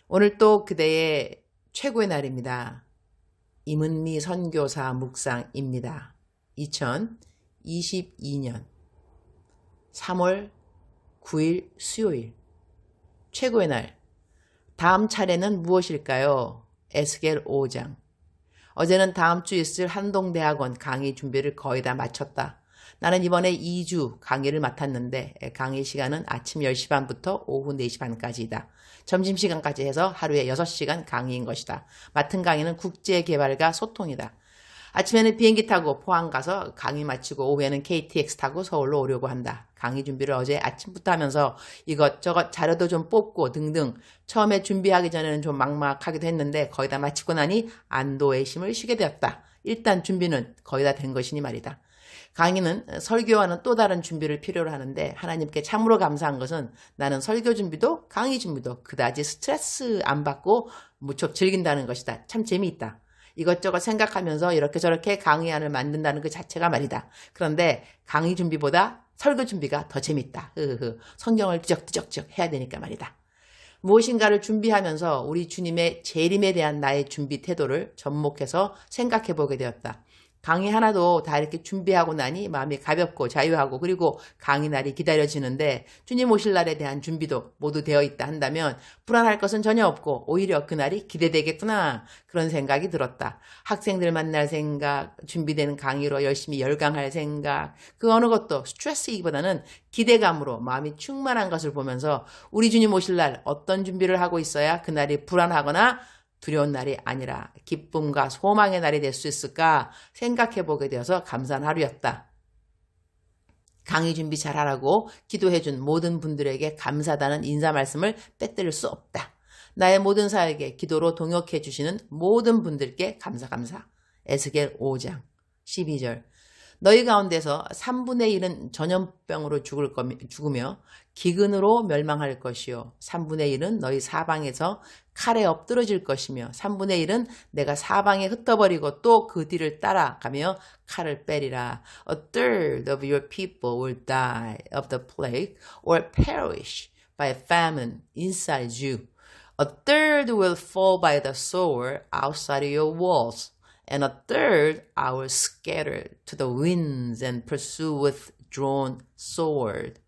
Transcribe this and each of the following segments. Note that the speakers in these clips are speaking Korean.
오늘 또 그대의 최고의 날입니다. 임은미 선교사 묵상입니다. 2022년 3월 9일 수요일 최고의 날. 다음 차례는 무엇일까요? 에스겔 5장. 어제는 다음 주 있을 한동대학원 강의 준비를 거의 다 마쳤다. 나는 이번에 2주 강의를 맡았는데 강의 시간은 아침 10시 반부터 오후 4시 반까지이다. 점심시간까지 해서 하루에 6시간 강의인 것이다. 맡은 강의는 국제개발과 소통이다. 아침에는 비행기 타고 포항 가서 강의 마치고 오후에는 KTX 타고 서울로 오려고 한다. 강의 준비를 어제 아침부터 하면서 이것저것 자료도 좀 뽑고 등등 처음에 준비하기 전에는 좀 막막하기도 했는데 거의 다 마치고 나니 안도의 심을 쉬게 되었다. 일단 준비는 거의 다 된 것이니 말이다. 강의는 설교와는 또 다른 준비를 필요로 하는데 하나님께 참으로 감사한 것은 나는 설교 준비도 강의 준비도 그다지 스트레스 안 받고 무척 즐긴다는 것이다. 참 재미있다. 이것저것 생각하면서 이렇게 저렇게 강의안을 만든다는 그 자체가 말이다. 그런데 강의 준비보다 설교 준비가 더 재밌다. 성경을 뒤적뒤적 해야 되니까 말이다. 무엇인가를 준비하면서 우리 주님의 재림에 대한 나의 준비 태도를 접목해서 생각해 보게 되었다. 강의 하나도 다 이렇게 준비하고 나니 마음이 가볍고 자유하고 그리고 강의 날이 기다려지는데 주님 오실 날에 대한 준비도 모두 되어 있다 한다면 불안할 것은 전혀 없고 오히려 그날이 기대되겠구나 그런 생각이 들었다. 학생들 만날 생각, 준비되는 강의로 열심히 열강할 생각 그 어느 것도 스트레스이기보다는 기대감으로 마음이 충만한 것을 보면서 우리 주님 오실 날 어떤 준비를 하고 있어야 그날이 불안하거나 두려운 날이 아니라 기쁨과 소망의 날이 될 수 있을까 생각해보게 되어서 감사한 하루였다. 강의 준비 잘하라고 기도해준 모든 분들에게 감사하다는 인사 말씀을 빼뜨릴 수 없다. 나의 모든 사역에 기도로 동역해 주시는 모든 분들께 감사. 에스겔 5장 12절. 너희 가운데서 3분의 1은 전염병으로 죽으며 기근으로 멸망할 것이요 3분의 1은 너희 사방에서 칼에 엎드러질 것이며 3분의 1은 내가 사방에 흩어버리고 또 그 뒤를 따라가며 칼을 빼리라. A third of your people will die of the plague or perish by famine inside you. A third will fall by the sword outside your walls. And a third I will scatter to the winds and pursue with drawn sword.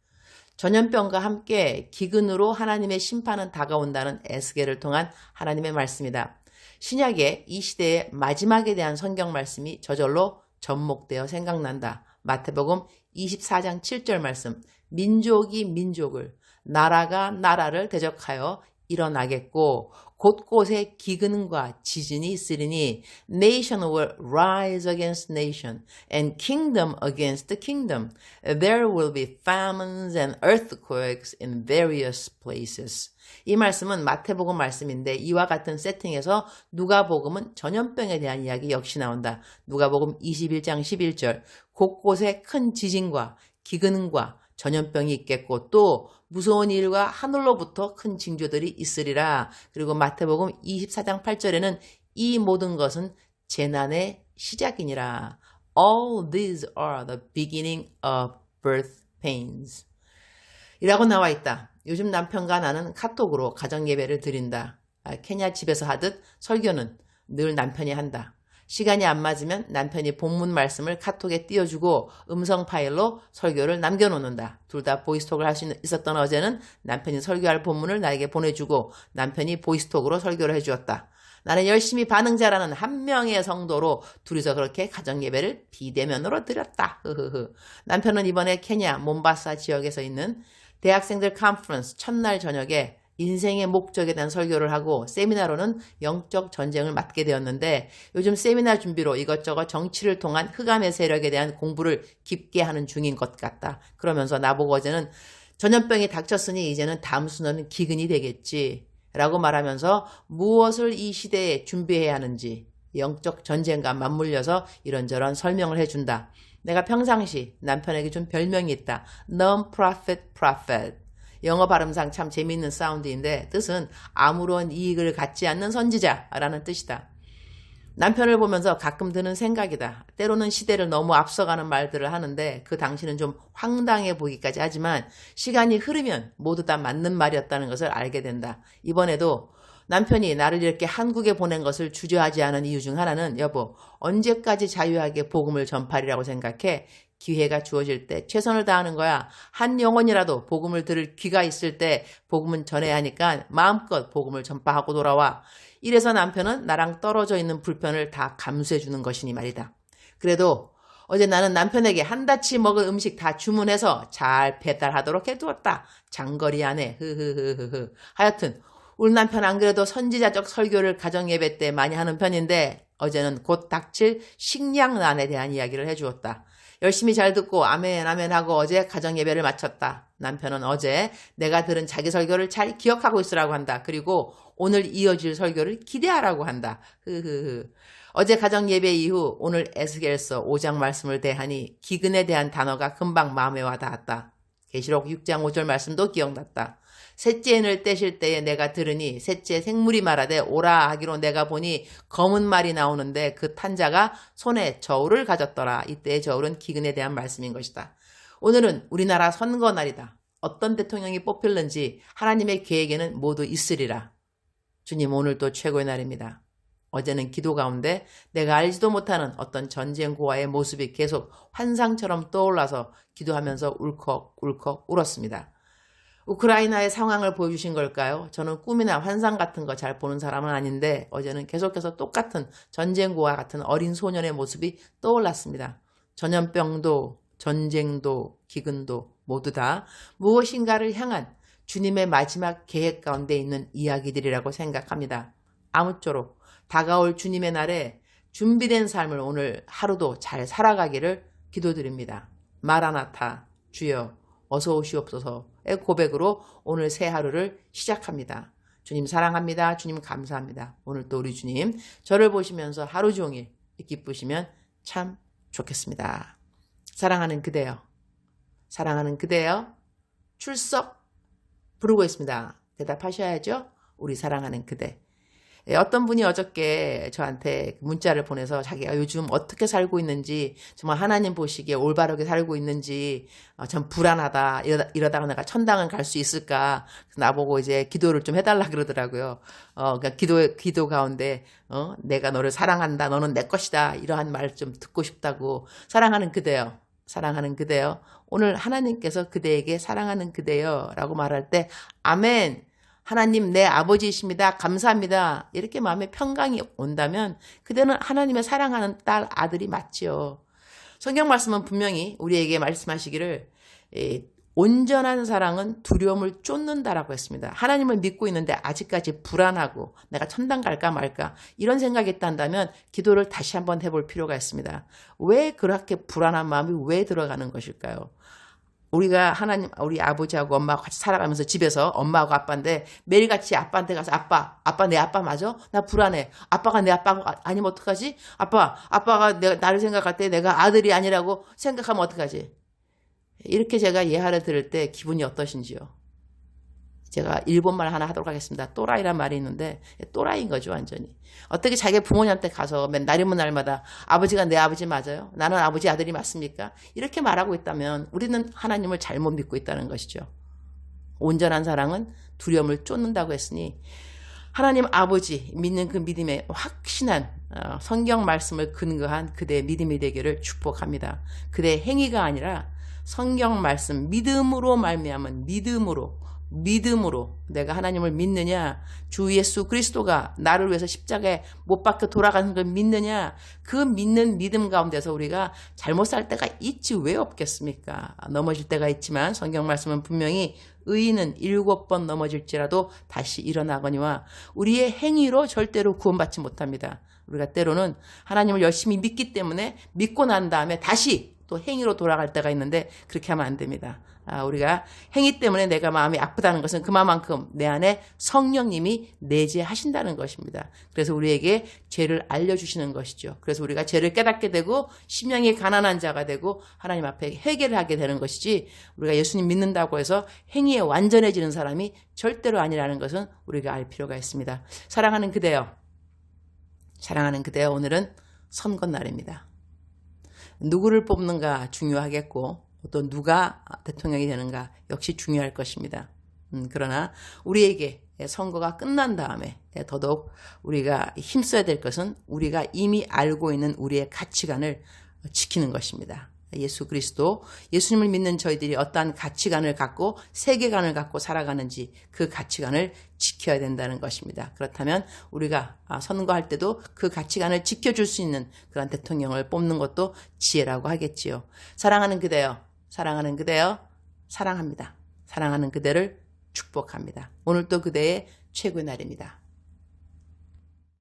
전염병과 함께 기근으로 하나님의 심판은 다가온다는 에스겔을 통한 하나님의 말씀이다. 신약의 이 시대의 마지막에 대한 성경 말씀이 저절로 접목되어 생각난다. 마태복음 24장 7절 말씀. 민족이 민족을, 나라가 나라를 대적하여 일어나겠고 곳곳에 기근과 지진이 있으리니 nation will rise against nation and kingdom against kingdom. There will be famines and earthquakes in various places. 이 말씀은 마태복음 말씀인데 이와 같은 세팅에서 누가복음은 전염병에 대한 이야기 역시 나온다. 누가복음 21장 11절 곳곳에 큰 지진과 기근과 전염병이 있겠고 또 무서운 일과 하늘로부터 큰 징조들이 있으리라. 그리고 마태복음 24장 8절에는 이 모든 것은 재난의 시작이니라. All these are the beginning of birth pains. 이라고 나와 있다. 요즘 남편과 나는 카톡으로 가정예배를 드린다. 케냐 집에서 하듯 설교는 늘 남편이 한다. 시간이 안 맞으면 남편이 본문 말씀을 카톡에 띄워주고 음성 파일로 설교를 남겨놓는다. 둘 다 보이스톡을 할 수 있었던 어제는 남편이 설교할 본문을 나에게 보내주고 남편이 보이스톡으로 설교를 해주었다. 나는 열심히 반응 잘하는 한 명의 성도로 둘이서 그렇게 가정예배를 비대면으로 드렸다. 남편은 이번에 케냐 몬바사 지역에서 있는 대학생들 컨퍼런스 첫날 저녁에 인생의 목적에 대한 설교를 하고 세미나로는 영적 전쟁을 맡게 되었는데 요즘 세미나 준비로 이것저것 정치를 통한 흑암의 세력에 대한 공부를 깊게 하는 중인 것 같다. 그러면서 나보고 어제는 전염병이 닥쳤으니 이제는 다음 순서는 기근이 되겠지 라고 말하면서 무엇을 이 시대에 준비해야 하는지 영적 전쟁과 맞물려서 이런저런 설명을 해준다. 내가 평상시 남편에게 준 별명이 있다. Non-profit prophet. 영어 발음상 참 재미있는 사운드인데 뜻은 아무런 이익을 갖지 않는 선지자라는 뜻이다. 남편을 보면서 가끔 드는 생각이다. 때로는 시대를 너무 앞서가는 말들을 하는데 그 당시는 좀 황당해 보이기까지 하지만 시간이 흐르면 모두 다 맞는 말이었다는 것을 알게 된다. 이번에도 남편이 나를 이렇게 한국에 보낸 것을 주저하지 않은 이유 중 하나는 여보, 언제까지 자유하게 복음을 전파리라고 생각해? 기회가 주어질 때 최선을 다하는 거야. 한 영혼이라도 복음을 들을 귀가 있을 때 복음은 전해야 하니까 마음껏 복음을 전파하고 돌아와. 이래서 남편은 나랑 떨어져 있는 불편을 다 감수해 주는 것이니 말이다. 그래도 어제 나는 남편에게 한다치 먹을 음식 다 주문해서 잘 배달하도록 해두었다. 장거리 안에 흐흐흐흐흐. 하여튼 우리 남편 안 그래도 선지자적 설교를 가정예배 때 많이 하는 편인데 어제는 곧 닥칠 식량난에 대한 이야기를 해주었다. 열심히 잘 듣고 아멘 아멘 하고 어제 가정예배를 마쳤다. 남편은 어제 내가 들은 자기 설교를 잘 기억하고 있으라고 한다. 그리고 오늘 이어질 설교를 기대하라고 한다. 흐흐흐. 어제 가정예배 이후 오늘 에스겔서 5장 말씀을 대하니 기근에 대한 단어가 금방 마음에 와닿았다. 계시록 6장 5절 말씀도 기억났다. 셋째 인을 떼실 때에 내가 들으니 셋째 생물이 말하되 오라 하기로 내가 보니 검은 말이 나오는데 그 탄자가 손에 저울을 가졌더라. 이때의 저울은 기근에 대한 말씀인 것이다. 오늘은 우리나라 선거날이다. 어떤 대통령이 뽑힐는지 하나님의 계획에는 모두 있으리라. 주님, 오늘도 최고의 날입니다. 어제는 기도 가운데 내가 알지도 못하는 어떤 전쟁 고아의 모습이 계속 환상처럼 떠올라서 기도하면서 울컥울컥 울었습니다. 우크라이나의 상황을 보여주신 걸까요? 저는 꿈이나 환상 같은 거 잘 보는 사람은 아닌데 어제는 계속해서 똑같은 전쟁고와 같은 어린 소년의 모습이 떠올랐습니다. 전염병도 전쟁도 기근도 모두 다 무엇인가를 향한 주님의 마지막 계획 가운데 있는 이야기들이라고 생각합니다. 아무쪼록 다가올 주님의 날에 준비된 삶을 오늘 하루도 잘 살아가기를 기도드립니다. 마라나타, 주여 어서 오시옵소서의 고백으로 오늘 새 하루를 시작합니다. 주님 사랑합니다. 주님 감사합니다. 오늘 또 우리 주님 저를 보시면서 하루 종일 기쁘시면 참 좋겠습니다. 사랑하는 그대여, 사랑하는 그대여, 출석 부르고 있습니다. 대답하셔야죠. 우리 사랑하는 그대. 어떤 분이 어저께 저한테 문자를 보내서 자기가 요즘 어떻게 살고 있는지, 정말 하나님 보시기에 올바르게 살고 있는지 참 불안하다. 이러다가 내가 천당은 갈 수 있을까? 나보고 이제 기도를 좀 해달라 그러더라고요. 그러니까 기도 가운데 내가 너를 사랑한다. 너는 내 것이다. 이러한 말 좀 듣고 싶다고. 사랑하는 그대여. 사랑하는 그대여. 오늘 하나님께서 그대에게 사랑하는 그대여 라고 말할 때 아멘. 하나님 내 아버지이십니다. 감사합니다. 이렇게 마음에 평강이 온다면 그대는 하나님의 사랑하는 딸, 아들이 맞지요. 성경 말씀은 분명히 우리에게 말씀하시기를 온전한 사랑은 두려움을 쫓는다라고 했습니다. 하나님을 믿고 있는데 아직까지 불안하고 내가 천당 갈까 말까 이런 생각이 있다면 기도를 다시 한번 해볼 필요가 있습니다. 왜 그렇게 불안한 마음이 왜 들어가는 것일까요? 우리가 하나님, 우리 아버지하고 엄마하고 같이 살아가면서 집에서 엄마하고 아빠인데 매일같이 아빠한테 가서 아빠 내 아빠 맞아? 나 불안해. 아빠가 내 아빠가 아니면 어떡하지? 아빠가 나를 생각할 때 내가 아들이 아니라고 생각하면 어떡하지? 이렇게 제가 예화를 들을 때 기분이 어떠신지요? 제가 일본말 하나 하도록 하겠습니다. 또라이란 말이 있는데 또라이인 거죠 완전히. 어떻게 자기 부모님한테 가서 날이면 날마다 아버지가 내 아버지 맞아요? 나는 아버지 아들이 맞습니까? 이렇게 말하고 있다면 우리는 하나님을 잘못 믿고 있다는 것이죠. 온전한 사랑은 두려움을 쫓는다고 했으니 하나님 아버지 믿는 그 믿음에 확신한 성경 말씀을 근거한 그대의 믿음이 되기를 축복합니다. 그대의 행위가 아니라 성경 말씀 믿음으로 말미암은 믿음으로 내가 하나님을 믿느냐, 주 예수 그리스도가 나를 위해서 십자가에 못 박혀 돌아가는 걸 믿느냐, 그 믿는 믿음 가운데서 우리가 잘못 살 때가 있지 왜 없겠습니까? 넘어질 때가 있지만 성경 말씀은 분명히 의인은 7번 넘어질지라도 다시 일어나거니와 우리의 행위로 절대로 구원받지 못합니다. 우리가 때로는 하나님을 열심히 믿기 때문에 믿고 난 다음에 다시 또 행위로 돌아갈 때가 있는데 그렇게 하면 안 됩니다. 우리가 행위 때문에 내가 마음이 아프다는 것은 그만큼 내 안에 성령님이 내재하신다는 것입니다. 그래서 우리에게 죄를 알려주시는 것이죠. 그래서 우리가 죄를 깨닫게 되고 심령이 가난한 자가 되고 하나님 앞에 회개를 하게 되는 것이지 우리가 예수님 믿는다고 해서 행위에 완전해지는 사람이 절대로 아니라는 것은 우리가 알 필요가 있습니다. 사랑하는 그대여, 오늘은 선거날입니다. 누구를 뽑는가 중요하겠고 또 누가 대통령이 되는가 역시 중요할 것입니다. 그러나 우리에게 선거가 끝난 다음에 더더욱 우리가 힘써야 될 것은 우리가 이미 알고 있는 우리의 가치관을 지키는 것입니다. 예수 그리스도, 예수님을 믿는 저희들이 어떠한 가치관을 갖고 세계관을 갖고 살아가는지 그 가치관을 지켜야 된다는 것입니다. 그렇다면 우리가 선거할 때도 그 가치관을 지켜줄 수 있는 그런 대통령을 뽑는 것도 지혜라고 하겠지요. 사랑하는 그대여, 사랑하는 그대여, 사랑합니다. 사랑하는 그대를 축복합니다. 오늘도 그대의 최고의 날입니다.